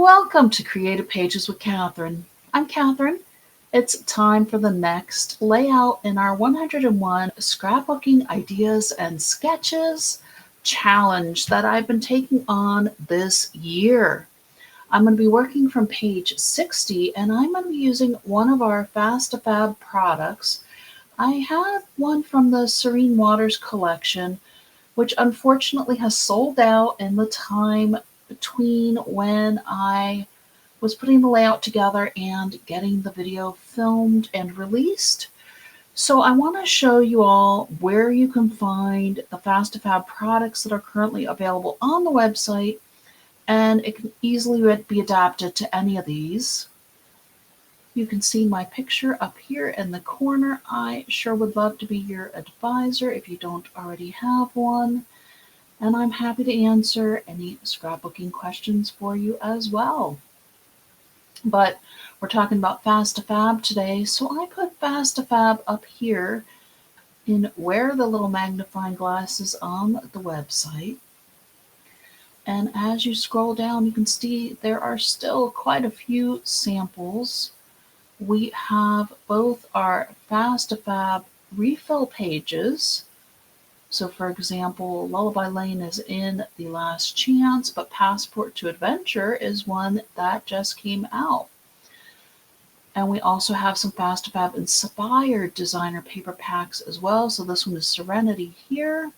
Welcome to Creative Pages with Catherine. I'm Catherine. It's time for the next layout in our 101 Scrapbooking Ideas and Sketches challenge that I've been taking on this year. I'm going to be working from page 60 and I'm going to be using one of our Fast to Fab products. I have one from the Serene Waters collection, which unfortunately has sold out in the time between when I was putting the layout together and getting the video filmed and released. So I want to show you all where you can find the Fast to Fab products that are currently available on the website, and it can easily be adapted to any of these. You can see my picture up here in the corner. I sure would love to be your advisor if you don't already have one. And I'm happy to answer any scrapbooking questions for you as well. But we're talking about Fast to Fab today, so I put Fast to Fab up here in where the little magnifying glass is on the website. And as you scroll down, you can see there are still quite a few samples. We have both our Fast to Fab refill pages. So for example, Lullaby Lane is in The Last Chance, but Passport to Adventure is one that just came out. And we also have some Fast to Fab inspired designer paper packs as well. So this one is Serenity here.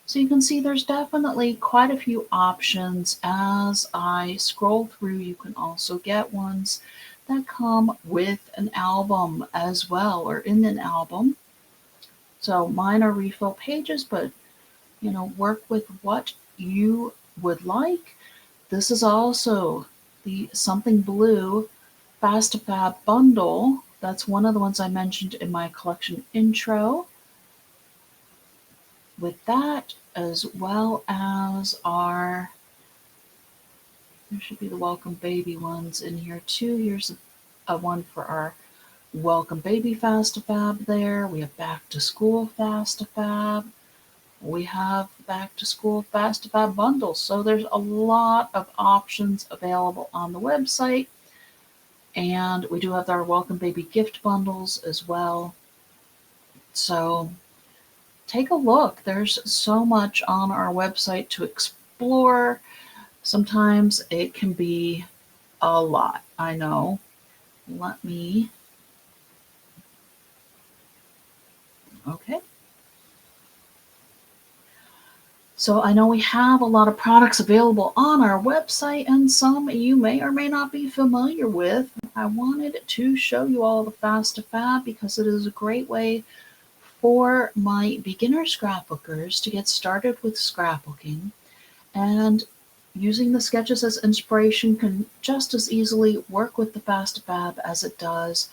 So you can see there's definitely quite a few options. As I scroll through, you can also get ones that come with an album as well, or in an album. So mine are refill pages, but work with what you would like. This is also the Something Blue Fast to Fab bundle. That's one of the ones I mentioned in my collection intro. With that, as well as there should be the Welcome Baby ones in here too. Here's a one for our Welcome Baby Fast to Fab there. We have Back to School Fast to Fab. We have Back to School Fast to Fab bundles. So there's a lot of options available on the website. And we do have our Welcome Baby gift bundles as well. So take a look. There's so much on our website to explore. Sometimes it can be a lot, I know. Okay. So I know we have a lot of products available on our website, and some you may or may not be familiar with. I wanted to show you all the Fast to Fab because it is a great way for my beginner scrapbookers to get started with scrapbooking, and using the sketches as inspiration can just as easily work with the Fast to Fab as it does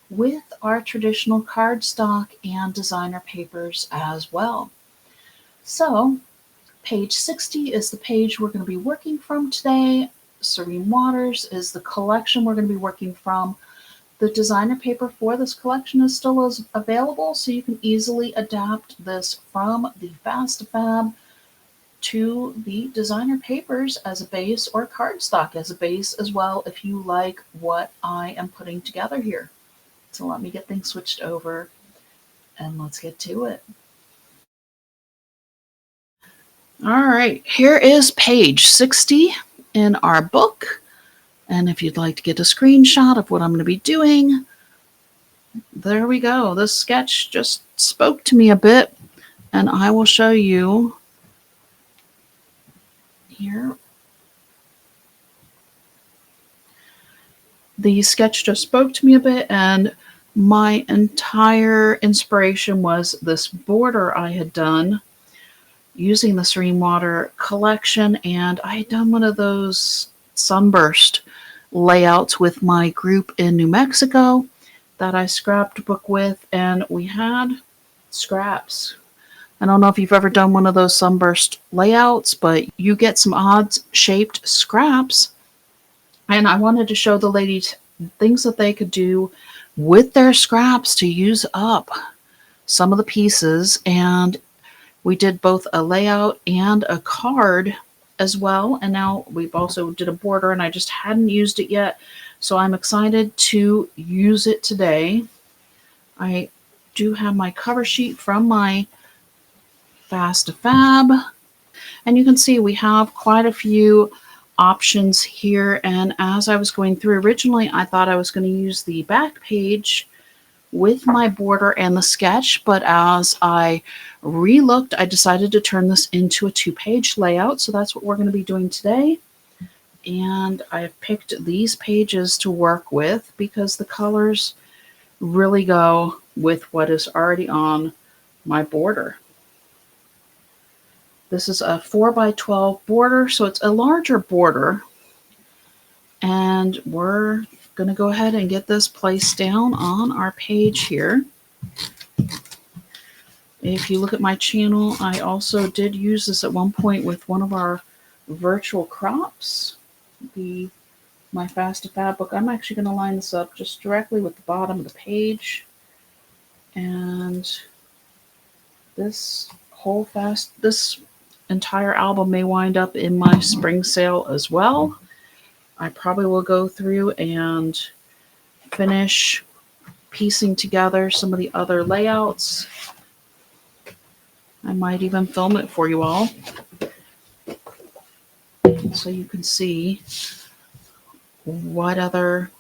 with our traditional cardstock and designer papers as well. So page 60 is the page we're going to be working from today. Serene Waters is the collection we're going to be working from. The designer paper for this collection is still available, so you can easily adapt this from the Fast to Fab to the designer papers as a base, or cardstock as a base as well, if you like what I am putting together here. So let me get things switched over and let's get to it. All right, here is page 60 in our book. And if you'd like to get a screenshot of what I'm going to be doing, there we go. This sketch just spoke to me a bit, and I will show you here. The sketch just spoke to me a bit, and my entire inspiration was this border I had done using the Serene Water collection, and I had done one of those sunburst layouts with my group in New Mexico that I scrapbook with, and we had scraps. I don't know if you've ever done one of those sunburst layouts, but you get some odd shaped scraps, and I wanted to show the ladies things that they could do with their scraps to use up some of the pieces. And we did both a layout and a card as well. And now we've also did a border and I just hadn't used it yet. So I'm excited to use it today. I do have my cover sheet from my Fast to Fab. And you can see we have quite a few options here. And as I was going through, originally I thought I was going to use the back page with my border and the sketch, but as I re-looked, I decided to turn this into a 2-page layout. So that's what we're going to be doing today. And I've picked these pages to work with because the colors really go with what is already on my border. This is a 4x12 border, so it's a larger border. And we're going to go ahead and get this placed down on our page here. If you look at my channel, I also did use this at one point with one of our virtual crops, my Fast to Fab book. I'm actually going to line this up just directly with the bottom of the page. And this entire album may wind up in my spring sale as well. I probably will go through and finish piecing together some of the other layouts. I might even film it for you all so you can see what other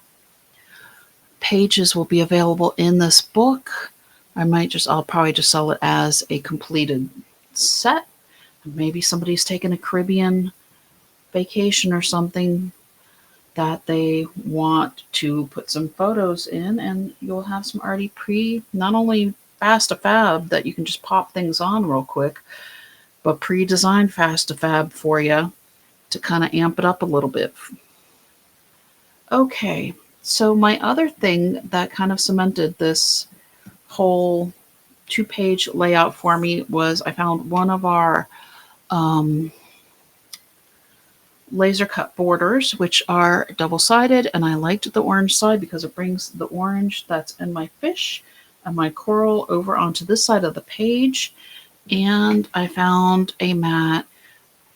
pages will be available in this book. I'll probably just sell it as a completed set. Maybe somebody's taking a Caribbean vacation or something that they want to put some photos in, and you'll have some already not only Fast to Fab that you can just pop things on real quick, but pre-designed Fast to Fab for you to kind of amp it up a little bit. Okay, so my other thing that kind of cemented this whole 2-page layout for me was I found one of our laser cut borders, which are double-sided, and I liked the orange side because it brings the orange that's in my fish and my coral over onto this side of the page. And I found a matte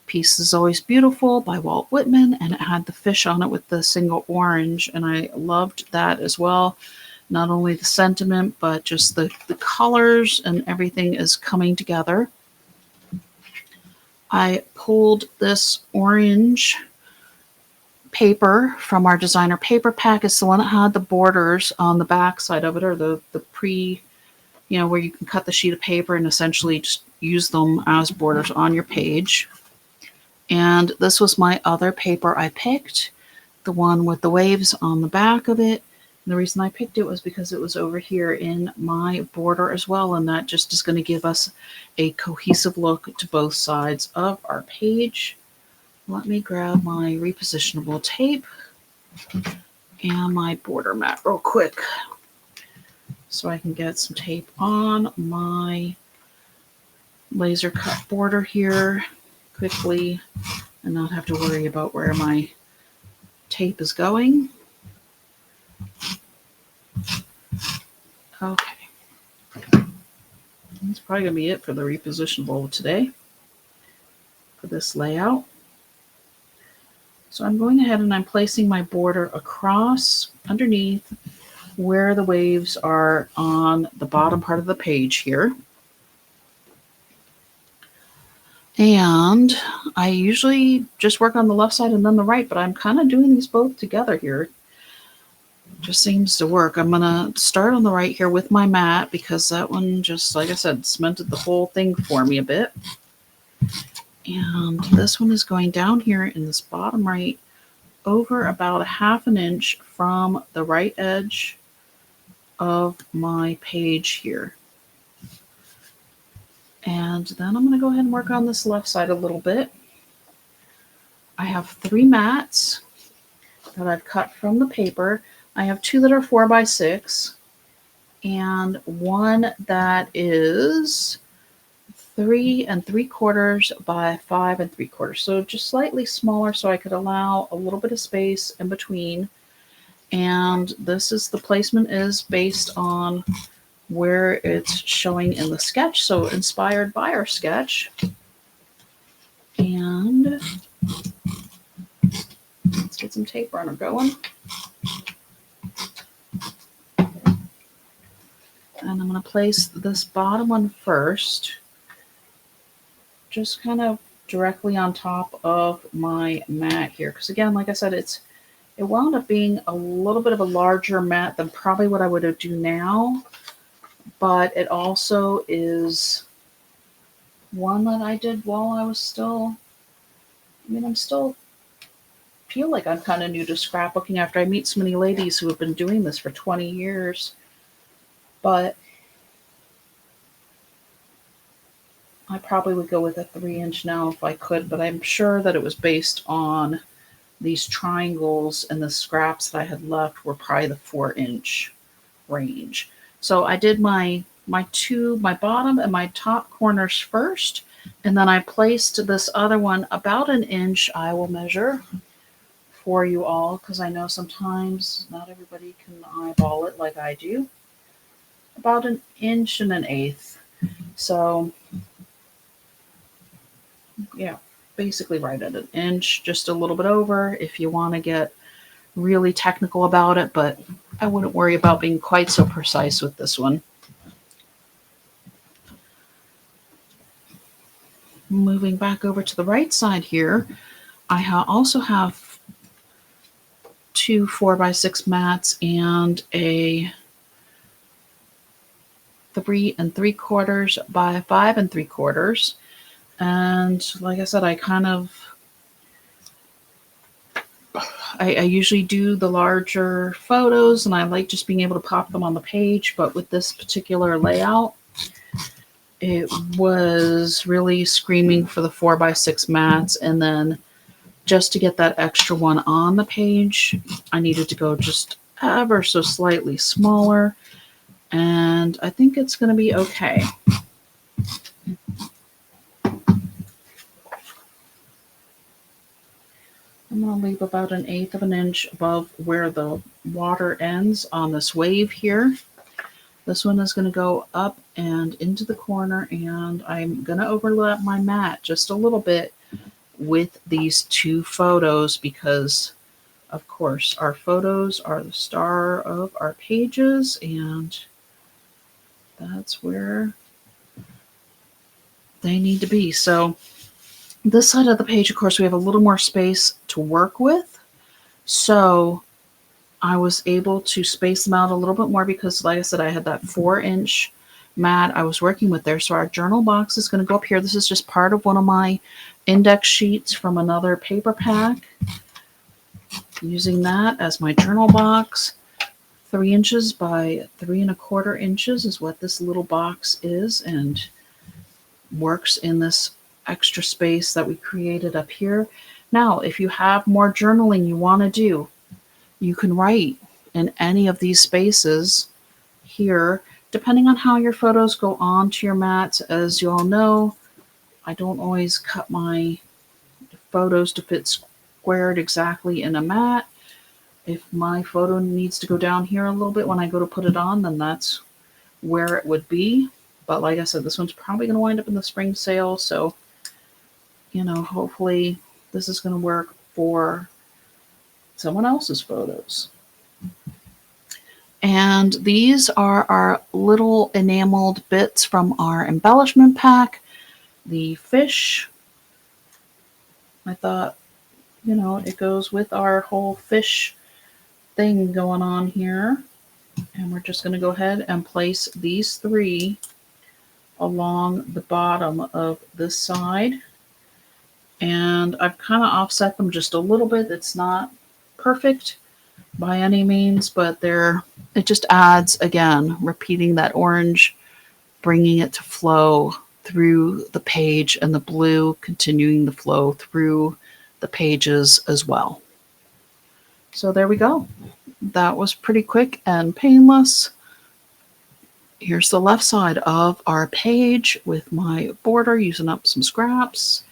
Peace is Always Beautiful by Walt Whitman, and it had the fish on it with the single orange, and I loved that as well. Not only the sentiment, but just the colors and everything is coming together. I pulled this orange paper from our designer paper pack. It's the one that had the borders on the back side of it, or the where you can cut the sheet of paper and essentially just use them as borders on your page. And this was my other paper I picked, the one with the waves on the back of it. And the reason I picked it was because it was over here in my border as well, and that just is going to give us a cohesive look to both sides of our page. Let me grab my repositionable tape and my border mat real quick so I can get some tape on my laser cut border here quickly and not have to worry about where my tape is going. Okay. That's probably going to be it for the repositionable today for this layout. So I'm going ahead and I'm placing my border across underneath where the waves are on the bottom part of the page here. And I usually just work on the left side and then the right, but I'm kind of doing these both together here. It just seems to work. I'm going to start on the right here with my mat because that one just, like I said, cemented the whole thing for me a bit. And this one is going down here in this bottom right over about 1/2 inch from the right edge of my page here. And then I'm going to go ahead and work on this left side a little bit. I have 3 mats that I've cut from the paper. I have 2 that are 4x6 and one that is 3 3/4 by 5 3/4. So just slightly smaller so I could allow a little bit of space in between. And this is the placement is based on where it's showing in the sketch. So inspired by our sketch. And get some tape runner going. And I'm going to place this bottom one first, just kind of directly on top of my mat here. Because again, like I said, it wound up being a little bit of a larger mat than probably what I would do now. But it also is one that I did while I was still, I'm still feel like I'm kind of new to scrapbooking after I meet so many ladies who have been doing this for 20 years. But I probably would go with a 3-inch now if I could, but I'm sure that it was based on these triangles, and the scraps that I had left were probably the 4-inch range. So I did my bottom and my top corners first, and then I placed this other one about 1 inch. I will measure for you all because I know sometimes not everybody can eyeball it like I do. About 1 inch and 1/8. So yeah, basically right at 1 inch, just a little bit over if you want to get really technical about it, but I wouldn't worry about being quite so precise with this one. Moving back over to the right side here, I also have 2 4x6 mats and a 3 3/4 by 5 3/4. And like I said, I usually do the larger photos, and I like just being able to pop them on the page. But with this particular layout, it was really screaming for the 4x6 mats. And then just to get that extra one on the page, I needed to go just ever so slightly smaller. And I think it's going to be okay. I'm going to leave about 1/8 of an inch above where the water ends on this wave here. This one is going to go up and into the corner, and I'm going to overlap my mat just a little bit with these 2 photos because, of course, our photos are the star of our pages, and that's where they need to be. So this side of the page, of course, we have a little more space to work with. So I was able to space them out a little bit more because, like I said, I had that 4-inch mat I was working with there. So our journal box is going to go up here. This is just part of one of my index sheets from another paper pack. Using that as my journal box. 3 inches by 3 1/4 inches is what this little box is, and works in this extra space that we created up here. Now, if you have more journaling you want to do, you can write in any of these spaces here, depending on how your photos go onto your mats. As you all know, I don't always cut my photos to fit squared exactly in a mat. If my photo needs to go down here a little bit when I go to put it on, then that's where it would be. But like I said, this one's probably going to wind up in the spring sale. So, hopefully this is going to work for someone else's photos. And these are our little enameled bits from our embellishment pack. The fish, I thought, it goes with our whole fish thing going on here. And we're just going to go ahead and place these 3 along the bottom of this side. And I've kind of offset them just a little bit. It's not perfect by any means, but it just adds, again, repeating that orange, bringing it to flow through the page, and the blue continuing the flow through the pages as well. So there we go. That was pretty quick and painless. Here's the left side of our page with my border using up some scraps,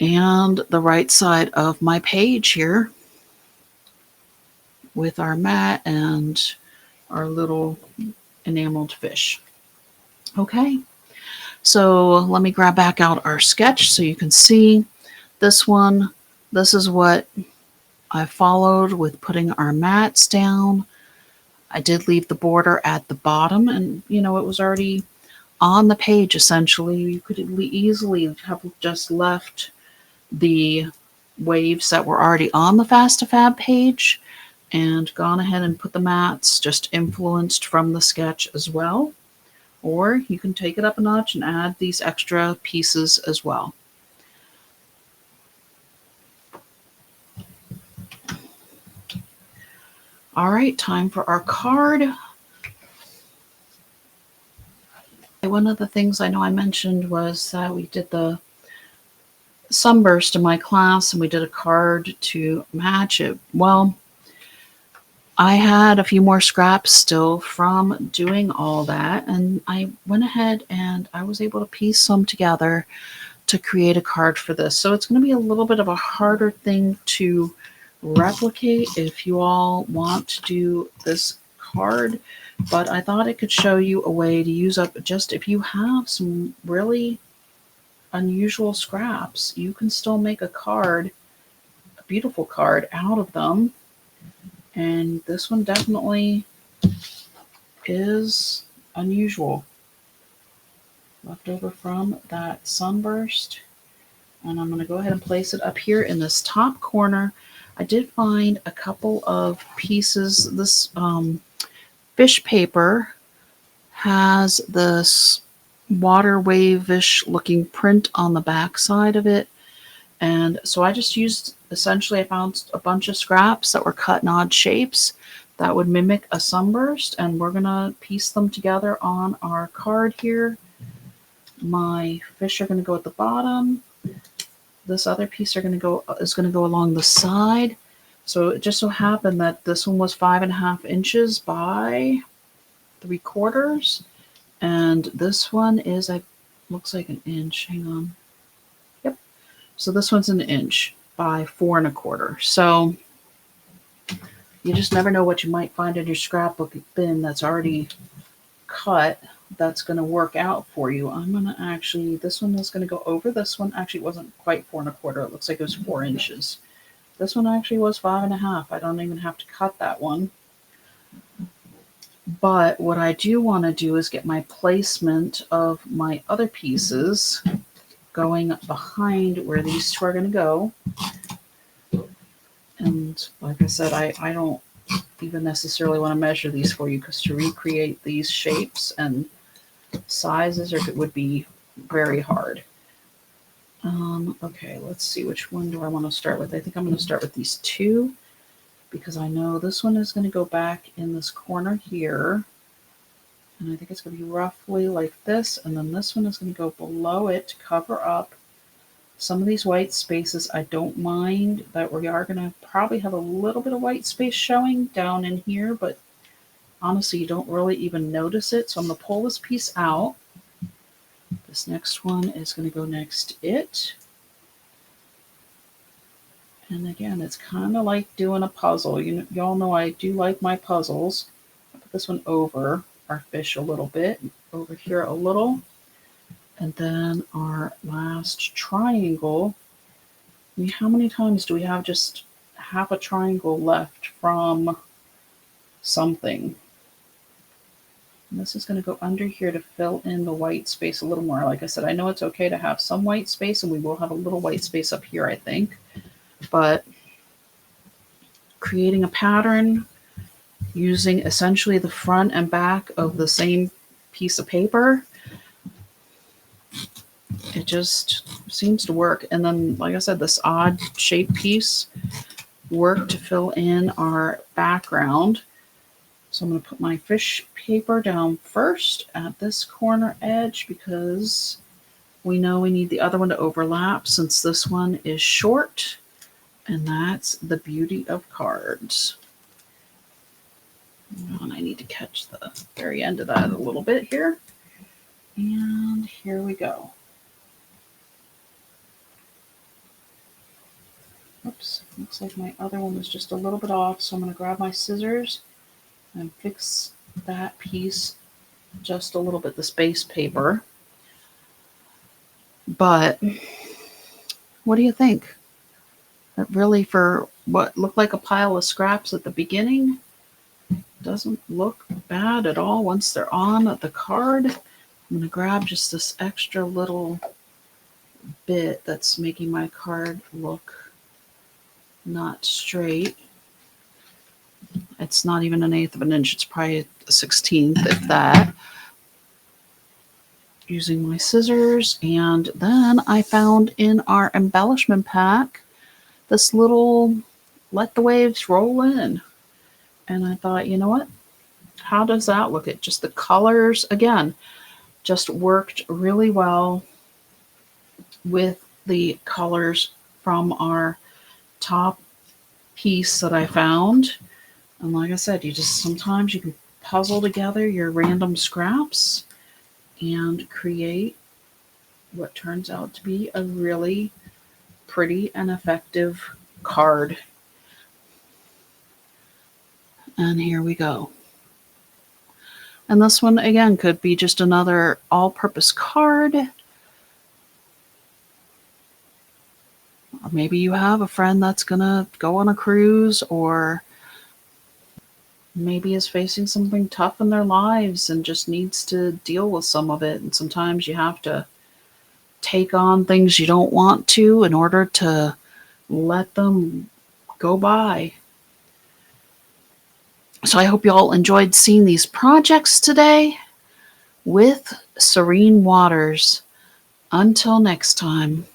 and the right side of my page here with our mat and our little enameled fish. Okay, so let me grab back out our sketch so you can see this one. This is what I followed with putting our mats down. I did leave the border at the bottom, and it was already on the page essentially. You could easily have just left the waves that were already on the Fast to Fab page and gone ahead and put the mats just influenced from the sketch as well. Or you can take it up a notch and add these extra pieces as well. All right, time for our card. One of the things I know I mentioned was that we did the sunburst in my class and we did a card to match it. Well, I had a few more scraps still from doing all that, and I went ahead and I was able to piece some together to create a card for this. So it's going to be a little bit of a harder thing to replicate if you all want to do this card, but I thought I could show you a way to use up just if you have some really unusual scraps, you can still make a card, a beautiful card out of them. And this one definitely is unusual. Left over from that sunburst. And I'm going to go ahead and place it up here in this top corner. I did find a couple of pieces. This fish paper has this water wave-ish looking print on the back side of it. And so I just used, essentially I found a bunch of scraps that were cut in odd shapes that would mimic a sunburst, and we're gonna piece them together on our card here. My fish are gonna go at the bottom. This other piece is gonna go along the side. So it just so happened that this one was 5.5 inches by 3/4, and this one is, looks like an inch. Hang on. Yep. So this one's an inch by 4.25. So you just never know what you might find in your scrapbook bin that's already cut that's going to work out for you. I'm going to actually, this one is going to go over this one. Actually, it wasn't quite 4.25. It looks like it was 4 inches. This one actually was 5.5. I don't even have to cut that one. But what I do want to do is get my placement of my other pieces going behind where these two are going to go. And like I said, I don't even necessarily want to measure these for you, because to recreate these shapes and sizes it would be very hard. Okay, let's see, which one do I want to start with? I think I'm going to start with these two, because I know this one is going to go back in this corner here. And I think it's going to be roughly like this. And then this one is going to go below it to cover up some of these white spaces. I don't mind that we are going to probably have a little bit of white space showing down in here, but honestly, you don't really even notice it. So I'm going to pull this piece out. This next one is going to go next to it. And again, it's kind of like doing a puzzle. Y'all know I do like my puzzles. I'll put this one over our fish a little bit, over here a little. And then our last triangle. I mean, how many times do we have just half a triangle left from something? And this is going to go under here to fill in the white space a little more. Like I said, I know it's okay to have some white space, and we will have a little white space up here, I think. But creating a pattern using essentially the front and back of the same piece of paper, it just seems to work. And then, like I said, this odd shaped piece worked to fill in our background. So I'm going to put my fish paper down first at this corner edge, because we know we need the other one to overlap since this one is short. And that's the beauty of cards. And I need to catch the very end of that a little bit here. And here we go. Oops, looks like my other one was just a little bit off, so I'm going to grab my scissors and fix that piece just a little bit, the space paper. But what do you think? That really, for what looked like a pile of scraps at the beginning doesn't look bad at all once they're on the card. I'm going to grab just this extra little bit that's making my card look not straight. It's not even 1/8 of an inch. It's probably a 16th, if that. Using my scissors. And then I found in our embellishment pack this little let the waves roll in. And I thought, you know what? How does that look? It just the colors, again, just worked really well with the colors from our top piece that I found. And like I said, sometimes you can puzzle together your random scraps and create what turns out to be a really pretty and effective card. And here we go. And this one, again, could be just another all-purpose card. Or maybe you have a friend that's going to go on a cruise, or maybe is facing something tough in their lives and just needs to deal with some of it. And sometimes you have to take on things you don't want to in order to let them go by. So I hope you all enjoyed seeing these projects today with Serene Waters. Until next time.